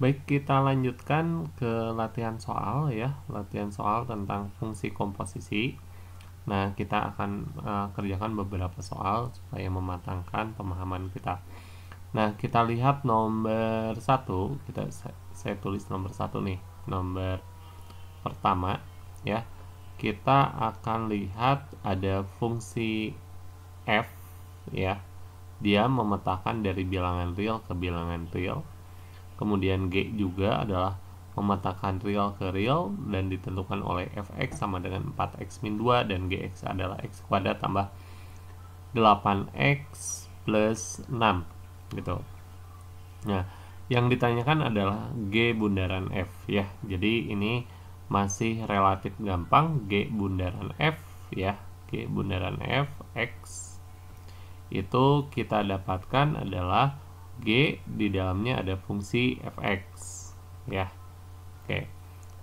Baik, kita lanjutkan ke latihan soal ya, latihan soal tentang fungsi komposisi. Nah, kita akan kerjakan beberapa soal supaya mematangkan pemahaman kita. Nah, kita lihat nomor 1, saya tulis nomor 1 nih, nomor pertama ya. Kita akan lihat ada fungsi f ya. Dia memetakan dari bilangan real ke bilangan real. Kemudian G juga adalah memetakan real ke real dan ditentukan oleh fx sama dengan 4x min 2 dan gx adalah x kuadrat tambah 8x plus 6 gitu. Nah, yang ditanyakan adalah G bundaran F ya. Jadi ini masih relatif gampang. G bundaran F ya, G bundaran F X itu kita dapatkan adalah G di dalamnya ada fungsi fx ya. Oke.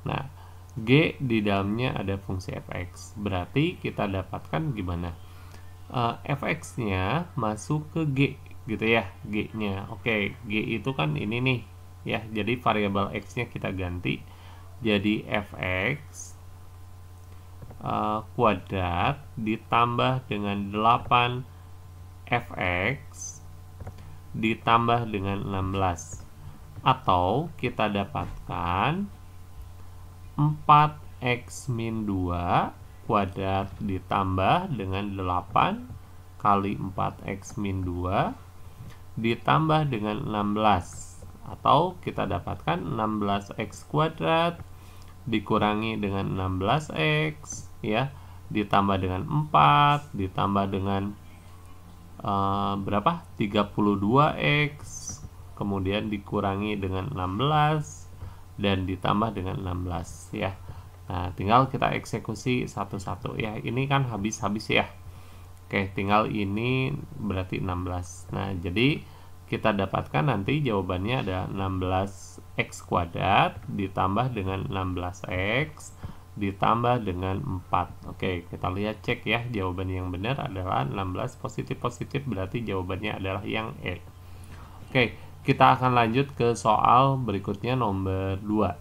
Nah, G di dalamnya ada fungsi fx. Berarti kita dapatkan gimana? Fx-nya masuk ke G gitu ya, G-nya. Oke, G itu kan ini nih ya. Jadi variabel x-nya kita ganti jadi fx kuadrat ditambah dengan 8 fx ditambah dengan 16, atau kita dapatkan 4x min 2 kuadrat ditambah dengan 8 kali 4x min 2 ditambah dengan 16, atau kita dapatkan 16x kuadrat dikurangi dengan 16x ya, ditambah dengan 4 ditambah dengan berapa? 32x, kemudian dikurangi dengan 16 dan ditambah dengan 16 ya. Nah, tinggal kita eksekusi satu-satu ya. Ini kan habis-habis ya. Oke, tinggal ini berarti 16. Nah, jadi kita dapatkan nanti jawabannya ada 16x kuadrat ditambah dengan 16x ditambah dengan 4. Oke, kita lihat cek ya. Jawaban yang benar adalah 16 positif berarti jawabannya adalah yang E. Oke, kita akan lanjut ke soal berikutnya nomor 2.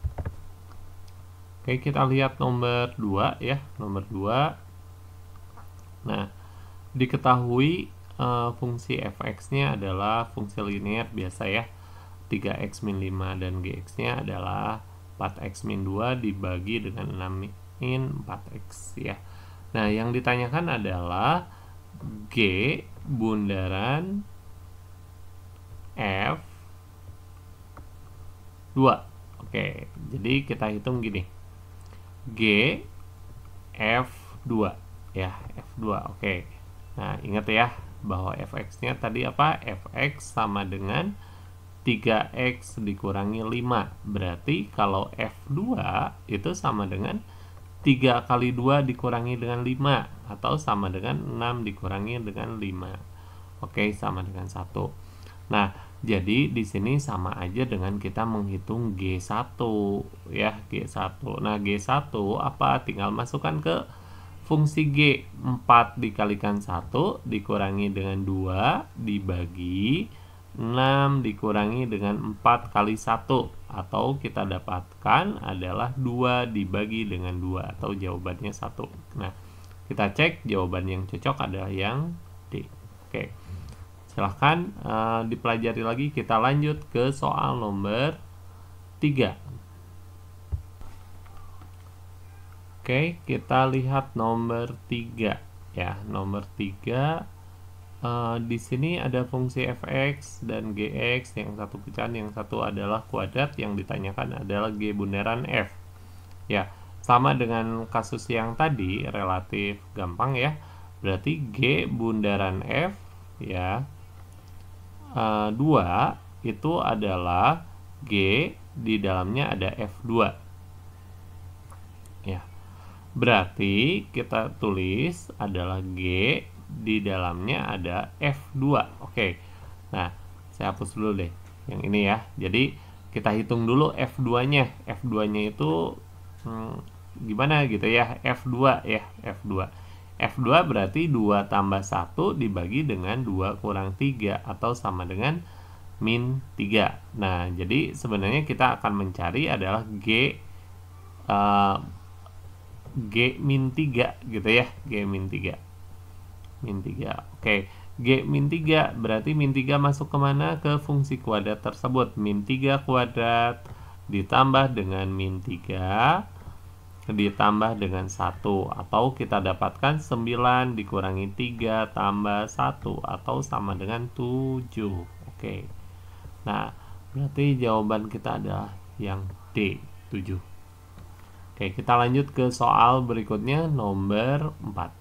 Oke, kita lihat nomor 2 ya, nomor 2. Nah, diketahui fungsi fx-nya adalah fungsi linear biasa ya. 3x min 5 dan gx-nya adalah 4x min 2 dibagi dengan 6 min 4x ya. Nah, yang ditanyakan adalah G bundaran F 2. Oke, jadi kita hitung gini. G F2 ya, F2. Oke. Nah, ingat ya bahwa fx-nya tadi apa? Fx sama dengan 3x dikurangi 5. Berarti kalau F2 itu sama dengan 3 kali 2 dikurangi dengan 5, atau sama dengan 6 dikurangi dengan 5. Oke, sama dengan 1. Nah, jadi di sini sama aja dengan kita menghitung G1 ya, G1. Nah, G1 apa? Tinggal masukkan ke fungsi G. 4 dikalikan 1 dikurangi dengan 2 dibagi 6 dikurangi dengan 4 kali 1, atau kita dapatkan adalah 2 dibagi dengan 2, atau jawabannya 1. Nah, kita cek jawaban yang cocok adalah yang D. Oke, silahkan dipelajari lagi. Kita lanjut ke soal nomor 3. Oke, kita lihat nomor 3 ya. Nomor 3 di sini ada fungsi fx dan gx, yang satu pecahan, yang satu adalah kuadrat. Yang ditanyakan adalah G bundaran F ya. Sama dengan kasus yang tadi, relatif gampang ya. Berarti G bundaran F ya 2 itu adalah G di dalamnya ada F2 ya. Berarti kita tulis adalah G di dalamnya ada F2. Oke. Nah, saya hapus dulu deh yang ini ya. Jadi kita hitung dulu F2-nya. F2-nya itu gimana gitu ya. F2 ya, F2. F2 berarti 2 tambah 1 dibagi dengan 2 kurang 3, atau sama dengan min 3. Nah, jadi sebenarnya kita akan mencari adalah G min 3 gitu ya, G min 3. Min 3. Oke, G min 3 berarti min 3 masuk kemana? Ke fungsi kuadrat tersebut. Min 3 kuadrat ditambah dengan min 3 ditambah dengan 1, atau kita dapatkan 9 dikurangi 3 tambah 1 atau sama dengan 7. Oke. Nah, berarti jawaban kita adalah yang D, 7. Oke, kita lanjut ke soal berikutnya, nomor 4.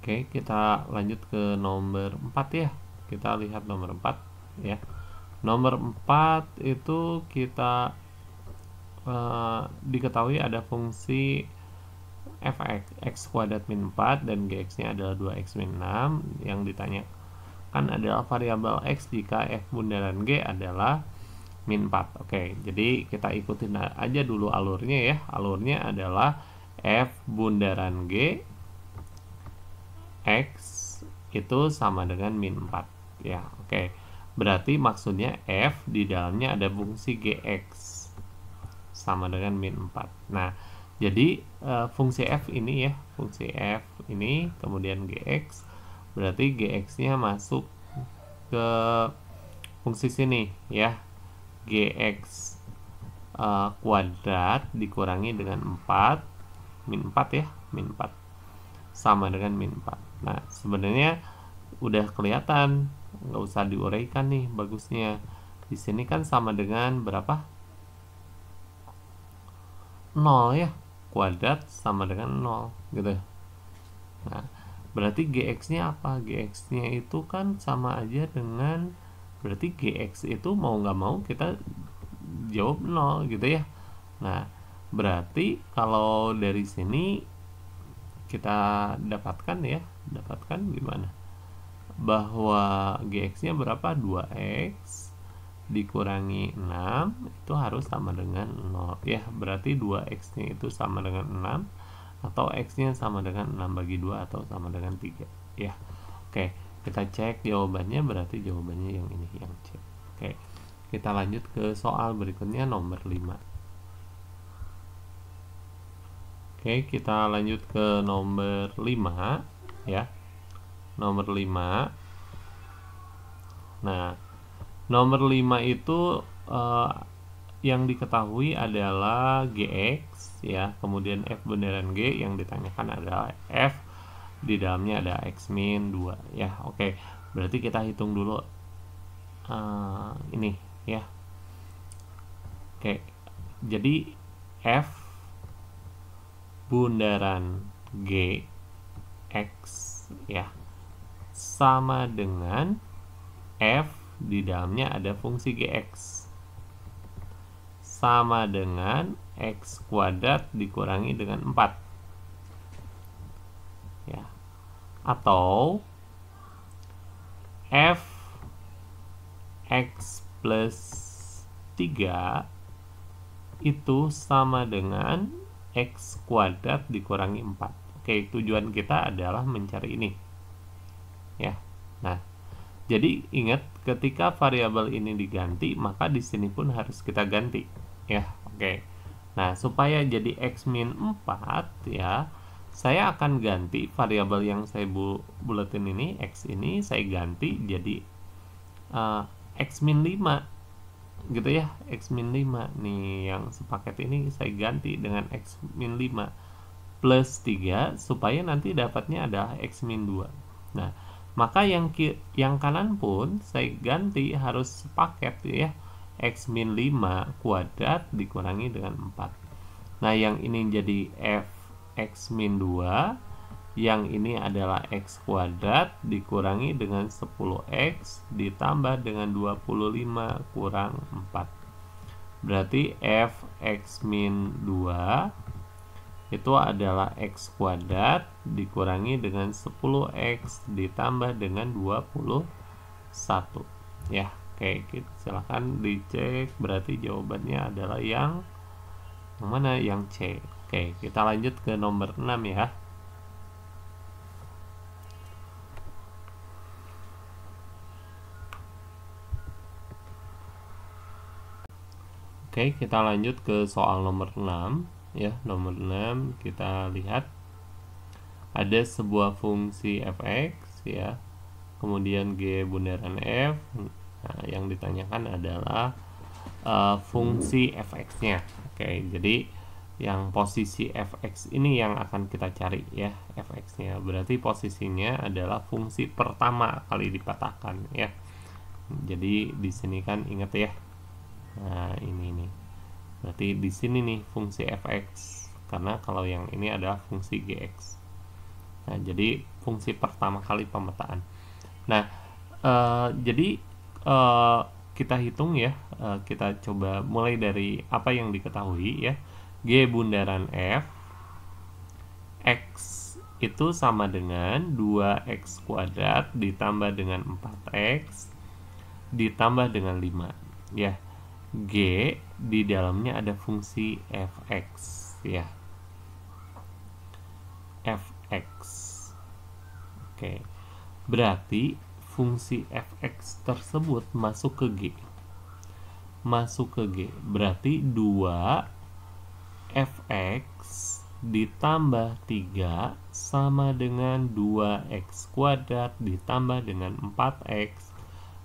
Oke, kita lanjut ke nomor 4 ya. Kita lihat nomor 4 ya. Nomor 4 itu kita diketahui ada fungsi f(x) x kuadrat min 4 dan gx nya adalah 2x min 6. Yang ditanyakan adalah variabel x jika f bundaran g adalah min 4. Oke, jadi kita ikutin aja dulu alurnya ya. Alurnya adalah f bundaran g x itu sama dengan min 4 ya. Oke, berarti maksudnya f di dalamnya ada fungsi gx sama dengan min 4. Nah, jadi fungsi f ini ya, fungsi f ini kemudian gx, berarti gx nya masuk ke fungsi sini ya, gx kuadrat dikurangi dengan 4 min 4 ya, min 4 sama dengan min 4. Nah, sebenarnya udah kelihatan, nggak usah diuraikan nih bagusnya. Di sini kan sama dengan berapa? 0 ya, kuadrat sama dengan 0 gitu. Nah, berarti gx nya apa? Gx nya itu kan sama aja dengan, berarti gx itu mau nggak mau kita jawab 0 gitu ya. Nah, berarti kalau dari sini kita dapatkan gimana? Bahwa gx nya berapa? 2x dikurangi 6 itu harus sama dengan 0 ya. Berarti 2x nya itu sama dengan 6, atau x nya sama dengan 6 bagi 2 atau sama dengan 3 ya. Oke, kita cek jawabannya, berarti jawabannya yang ini, yang C. Oke, kita lanjut ke soal berikutnya, nomor 5. Oke, kita lanjut ke nomor 5 ya. Nomor 5. Nah, nomor 5 itu yang diketahui adalah gx ya, kemudian f bundaran g, yang ditanyakan adalah f di dalamnya ada x min 2 ya. Oke, berarti kita hitung dulu ini ya. Oke, jadi f bundaran g x ya sama dengan f di dalamnya ada fungsi gx sama dengan x kuadrat dikurangi dengan 4 ya, atau f x plus 3 itu sama dengan x kuadrat dikurangi 4. Oke, tujuan kita adalah mencari ini ya. Nah, jadi ingat, ketika variabel ini diganti, maka di sini pun harus kita ganti ya. Oke. Nah, supaya jadi x min 4 ya, saya akan ganti variabel yang saya buletin ini, x ini saya ganti jadi x min 5 gitu ya. X min 5 nih, yang sepaket ini saya ganti dengan x min 5 plus 3 supaya nanti dapatnya adalah x min 2. Nah, maka yang kanan pun saya ganti harus sepaket ya, x min 5 kuadrat dikurangi dengan 4. Nah, yang ini jadi f x min 2, yang ini adalah x kuadrat dikurangi dengan 10x ditambah dengan 25 kurang 4. Berarti f x min 2 itu adalah x kuadrat dikurangi dengan 10x ditambah dengan 21 ya. Oke, silahkan dicek, berarti jawabannya adalah yang mana? Yang C. Oke, kita lanjut ke nomor 6 ya. Oke, kita lanjut ke soal nomor 6 ya. Nomor 6 kita lihat ada sebuah fungsi fx ya. Kemudian G bundaran F. Nah, yang ditanyakan adalah fungsi fx-nya. Oke, jadi yang posisi fx ini yang akan kita cari ya, fx-nya. Berarti posisinya adalah fungsi pertama kali dipatahkan ya. Jadi di sini kan ingat ya. Nah, ini nih. Berarti di sini nih fungsi fx, karena kalau yang ini adalah fungsi gx. Nah, jadi fungsi pertama kali pemetaan. Nah, jadi kita hitung ya, kita coba mulai dari apa yang diketahui ya. G bundaran F x itu sama dengan 2x kuadrat ditambah dengan 4x ditambah dengan 5 ya. G di dalamnya ada fungsi fx ya, fx. Oke, berarti fungsi fx tersebut masuk ke G, berarti 2 fx ditambah 3 sama dengan 2x kuadrat ditambah dengan 4x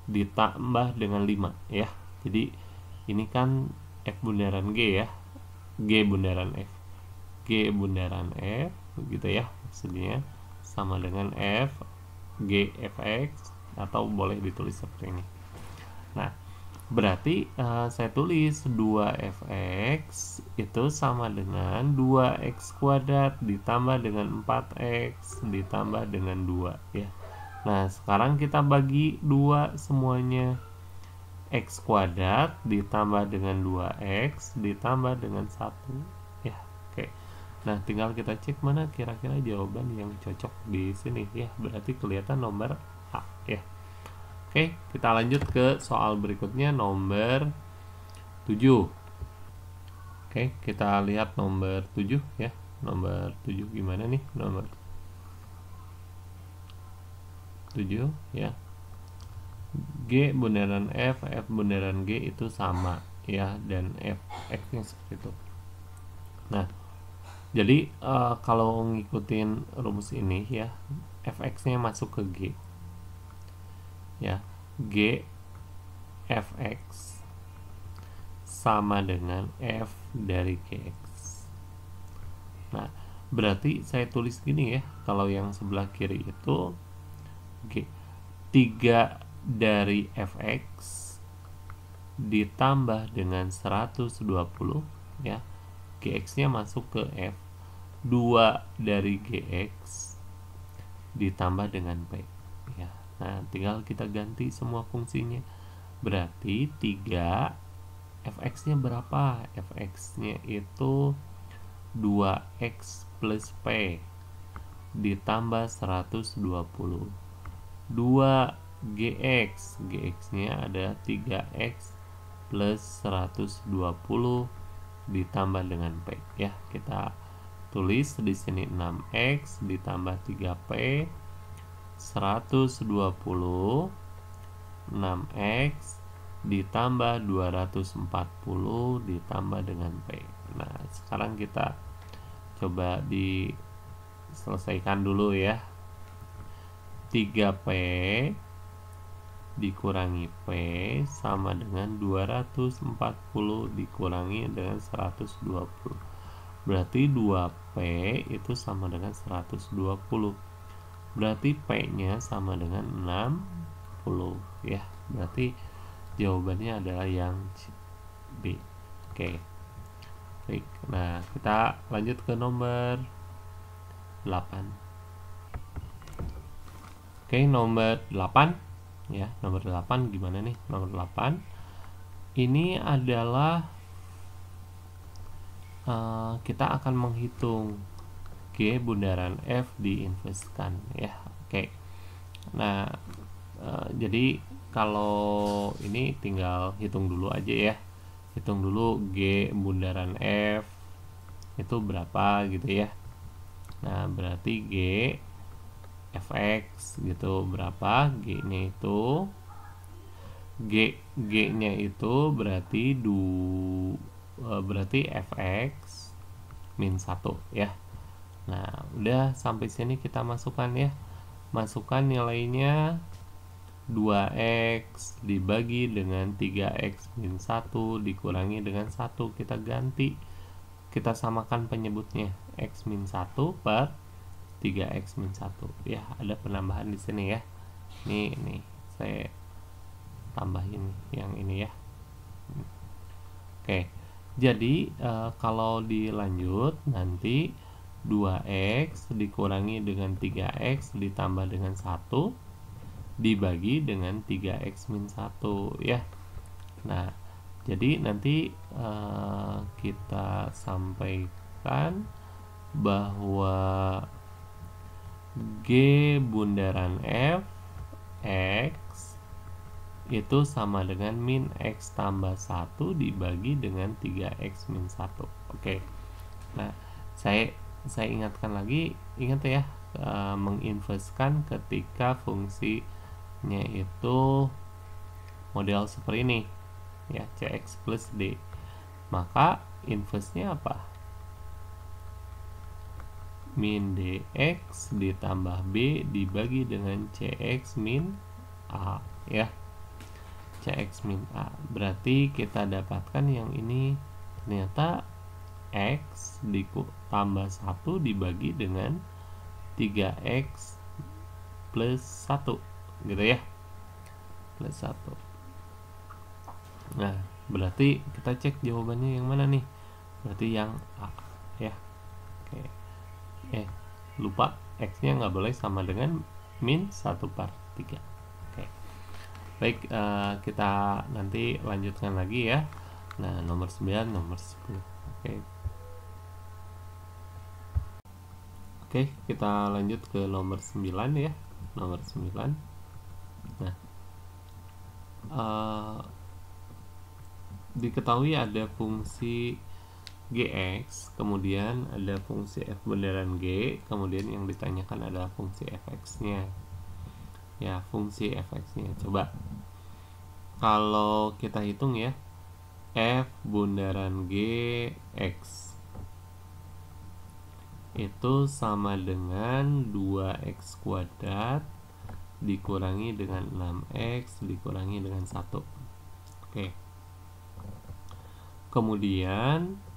ditambah dengan 5 ya. Jadi ini kan F bundaran G ya, G bundaran F, G bundaran F begitu ya, maksudnya sama dengan F G fx, atau boleh ditulis seperti ini. Nah, berarti saya tulis 2fx itu sama dengan 2x kuadrat ditambah dengan 4x ditambah dengan 2 ya. Nah, sekarang kita bagi 2 semuanya. X kuadrat ditambah dengan 2x ditambah dengan 1 ya. Oke. Nah, tinggal kita cek mana kira-kira jawaban yang cocok di sini ya. Berarti kelihatan nomor A ya. Oke, kita lanjut ke soal berikutnya, nomor 7. Oke, kita lihat nomor 7 ya. Nomor 7 gimana nih? Nomor 7 ya. G bundaran F, F bundaran G itu sama ya, dan fx nya seperti itu. Nah, jadi kalau ngikutin rumus ini ya, fx nya masuk ke G ya. G fx sama dengan f dari gx. Nah, berarti saya tulis gini ya, kalau yang sebelah kiri itu G 3 dari fx ditambah dengan 120 ya, gx nya masuk ke f, 2 dari gx ditambah dengan p ya. Nah, tinggal kita ganti semua fungsinya. Berarti 3 fx nya berapa? Fx nya itu 2x plus p ditambah 120, 2 gx, gx nya ada 3x plus 120 ditambah dengan p ya. Kita tulis di sini 6x ditambah 3p 120, 6x ditambah 240 ditambah dengan p. Nah, sekarang kita coba diselesaikan dulu ya. 3p dikurangi P sama dengan 240 dikurangi dengan 120. Berarti 2P itu sama dengan 120. Berarti P-nya sama dengan 60 ya. Berarti jawabannya adalah yang B. Oke. Baik. Nah, kita lanjut ke nomor 8. Oke, nomor 8 ya. Nomor 8 gimana nih? Nomor 8 ini adalah kita akan menghitung G bundaran F diinverskan ya. Oke. Nah, jadi kalau ini tinggal hitung dulu aja ya. Hitung dulu G bundaran F itu berapa gitu ya. Nah, berarti G fx gitu berapa, G nya itu G-nya itu berarti berarti fx min 1 ya. Nah, udah sampai sini kita masukkan ya. Masukkan nilainya 2x dibagi dengan 3x min 1 dikurangi dengan 1. Kita ganti, kita samakan penyebutnya, x min 1 per 3x min 1 ya. Ada penambahan di sini ya. Nih saya tambahin yang ini ya. Oke, jadi kalau dilanjut nanti 2x dikurangi dengan 3x ditambah dengan 1 dibagi dengan 3x min 1 ya. Nah, jadi nanti kita sampaikan bahwa G bundaran F X itu sama dengan min X tambah 1 dibagi dengan 3X min 1. Oke. Nah, saya ingatkan lagi, ingat ya, menginverskan ketika fungsinya itu model seperti ini ya, Cx plus D. Maka inversnya apa? Min dx ditambah b dibagi dengan cx min a ya. Cx min a berarti kita dapatkan yang ini ternyata x ditambah 1 dibagi dengan 3x plus 1 gitu ya, plus 1. Nah, berarti kita cek jawabannya yang mana nih, berarti yang A ya. Oke. Lupa, x nya nggak boleh sama dengan min 1/3. Oke. Baik, kita nanti lanjutkan lagi ya. Nah, nomor 9, nomor 10. Oke, kita lanjut ke nomor 9 ya. Nomor 9. Nah, diketahui ada fungsi gx, kemudian ada fungsi f bundaran g, kemudian yang ditanyakan adalah fungsi fx-nya. Ya, fungsi fx-nya. Coba kalau kita hitung ya, f bundaran g x itu sama dengan 2x kuadrat dikurangi dengan 6x dikurangi dengan 1. Oke. Kemudian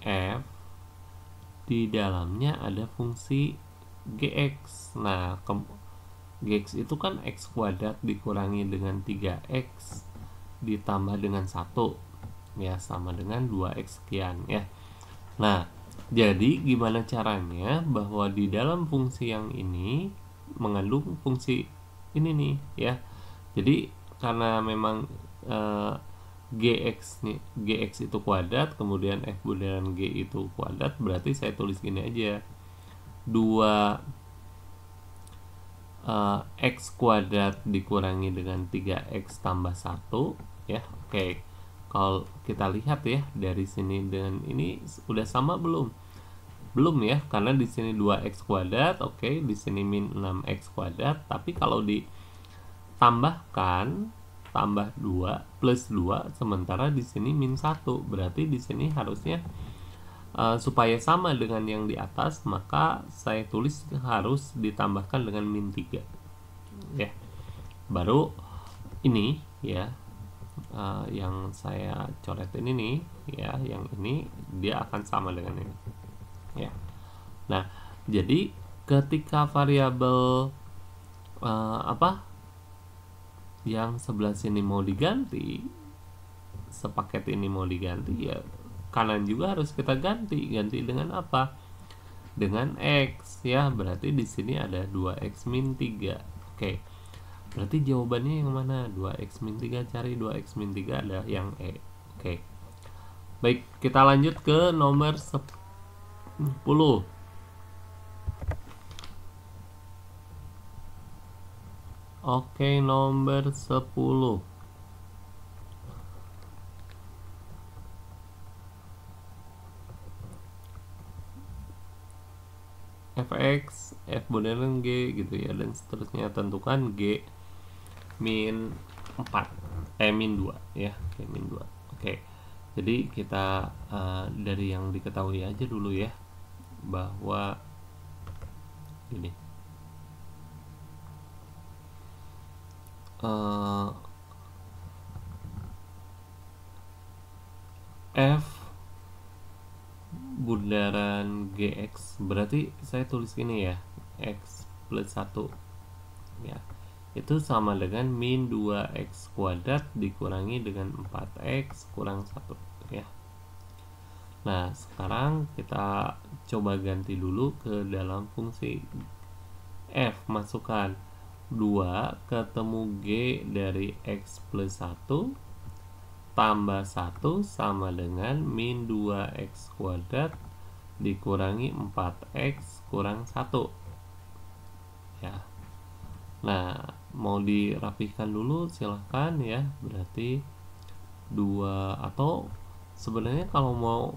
f di dalamnya ada fungsi gx. Nah, gx itu kan x kuadrat dikurangi dengan 3x ditambah dengan 1 ya, sama dengan 2x sekian ya. Nah, jadi gimana caranya bahwa di dalam fungsi yang ini mengandung fungsi ini nih ya. Jadi karena memang gx itu kuadrat, kemudian f bundaran g itu kuadrat, berarti saya tulis gini aja, 2x kuadrat dikurangi dengan 3x tambah 1 ya. Oke. Kalau kita lihat ya dari sini dan ini udah sama belum? Belum ya, karena di sini 2x kuadrat, oke, di sini min 6x kuadrat, tapi kalau ditambahkan tambah 2 plus 2, sementara di sini min 1, berarti di sini harusnya supaya sama dengan yang di atas, maka saya tulis harus ditambahkan dengan min 3 ya. Baru ini ya, yang saya coretin ini ya, yang ini dia akan sama dengan ini ya. Nah, jadi ketika variabel yang sebelah sini mau diganti, sepaket ini mau diganti ya, kanan juga harus kita ganti dengan apa? Dengan x ya, berarti di sini ada 2x min 3. Oke. Berarti jawabannya yang mana? 2x min 3, cari 2x min 3 ada yang E. Oke. Baik, kita lanjut ke nomor 10. Oke, nomor 10. fx, f bundaran g gitu ya, dan seterusnya. Tentukan g min 4 min 2 ya, min 2. Oke. Jadi kita dari yang diketahui aja dulu ya, bahwa gini. F bundaran GX berarti saya tulis ini ya, X plus 1 ya, itu sama dengan min 2x kuadrat dikurangi dengan 4x kurang 1 ya. Nah sekarang kita coba ganti dulu ke dalam fungsi F, masukkan 2 ketemu G dari X plus 1 tambah 1 sama dengan min 2x kuadrat dikurangi 4x kurang 1 ya. Nah mau dirapihkan dulu silahkan ya, berarti 2, atau sebenarnya kalau mau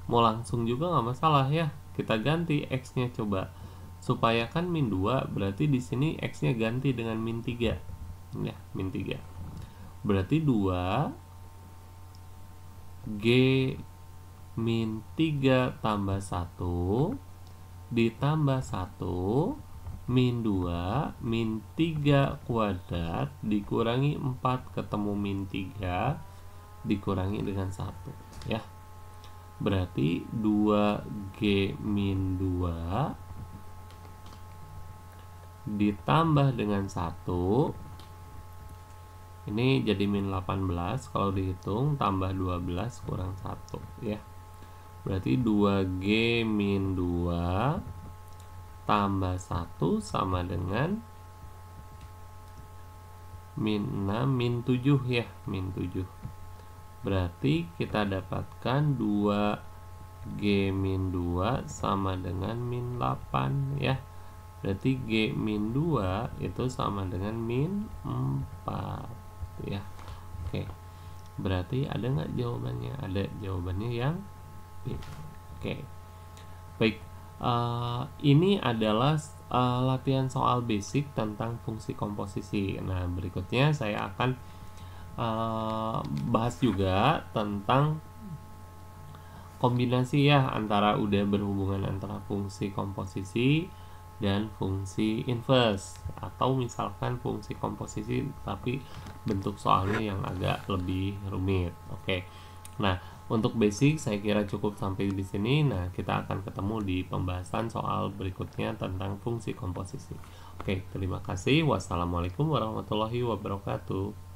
langsung juga nggak masalah ya, kita ganti x nya coba, supaya kan min 2 berarti di sini x nya ganti dengan min 3 ya, min 3 berarti 2 G min 3 tambah 1 ditambah 1 min 2 min 3 kuadrat dikurangi 4 ketemu min 3 dikurangi dengan 1 ya. Berarti 2G min 2 ditambah dengan 1, ini jadi min 18 kalau dihitung, tambah 12 kurang 1 ya. Berarti 2G min 2 tambah 1 sama dengan min 6 min 7 ya, min 7. Berarti kita dapatkan 2G min 2 sama dengan min 8 ya. Berarti G min 2 itu sama dengan min 4 ya. Oke. Berarti ada nggak jawabannya? Ada, jawabannya yang B. Oke. Baik. Ini adalah latihan soal basic tentang fungsi komposisi. Nah, berikutnya saya akan bahas juga tentang kombinasi ya, antara udah berhubungan antara fungsi komposisi dan fungsi inverse, atau misalkan fungsi komposisi tapi bentuk soalnya yang agak lebih rumit. Oke. Nah, untuk basic saya kira cukup sampai di sini. Nah, kita akan ketemu di pembahasan soal berikutnya tentang fungsi komposisi. Oke, terima kasih. Wassalamualaikum warahmatullahi wabarakatuh.